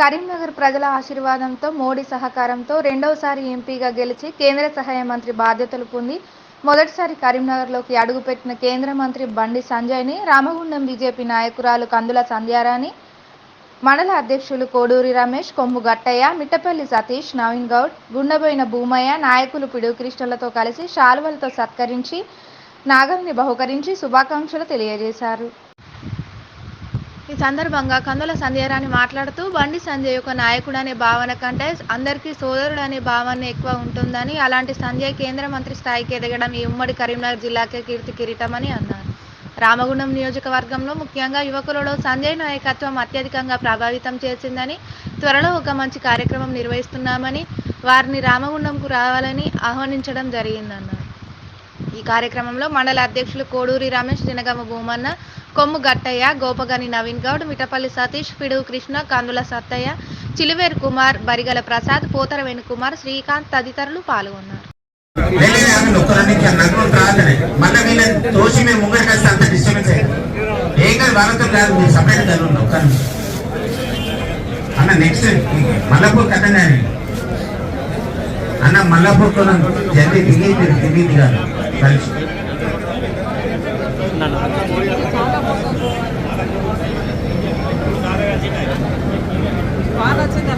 కరీంనగర్ ప్రజల ఆశీర్వాదంతో మోడీ సహకారంతో రెండవసారి ఎంపీగా గెలిచి కేంద్ర సహాయ మంత్రి బాధ్యతలు పొంది మొదటిసారి కరీంనగర్లోకి అడుగుపెట్టిన కేంద్ర మంత్రి బండి సంజయ్ని రామగుండం బీజేపీ నాయకురాలు కందుల సంధ్యారాణి, మండల అధ్యక్షులు కోడూరి రమేష్, కొమ్ము గట్టయ్య, మిట్టపల్లి సతీష్, నవీన్ గౌడ్, గుండబోయిన భూమయ్య, నాయకులు పిడుగు కృష్ణలతో కలిసి శాలువలతో సత్కరించి నాగల్ని బహుకరించి శుభాకాంక్షలు తెలియజేశారు. ఈ సందర్భంగా కందుల సంధ్యారాణి మాట్లాడుతూ బండి సంజయ్ ఒక నాయకుడు అనే భావన కంటే అందరికీ సోదరుడు అనే భావన ఎక్కువ ఉంటుందని, అలాంటి సంజయ్ కేంద్ర మంత్రి స్థాయికి ఎదగడం ఈ ఉమ్మడి కరీంనగర్ జిల్లాకే కీర్తి కిరీటమని అన్నారు. రామగుండం నియోజకవర్గంలో ముఖ్యంగా యువకులలో సంజయ్ నాయకత్వం అత్యధికంగా ప్రభావితం చేసిందని, త్వరలో ఒక మంచి కార్యక్రమం నిర్వహిస్తున్నామని, వారిని రామగుండంకు రావాలని ఆహ్వానించడం జరిగిందన్నారు. ఈ కార్యక్రమంలో మండల అధ్యక్షులు కోడూరి రమేష్, దినగమ భూమన్న, కొమ్ము గట్టయ్య, గోపగని నవీన్ గౌడ్, మిట్టపల్లి సతీష్, పిడుగు కృష్ణ, కందుల సత్తయ్య, చిలువేరు కుమార్, బరిగల ప్రసాద్, పోతర వేణుకుమార్, శ్రీకాంత్ తదితరులు పాల్గొన్నారు. అన్న మల్లపూర్ జల్దీ దిగి కాదు కలిసి బాగా వచ్చింది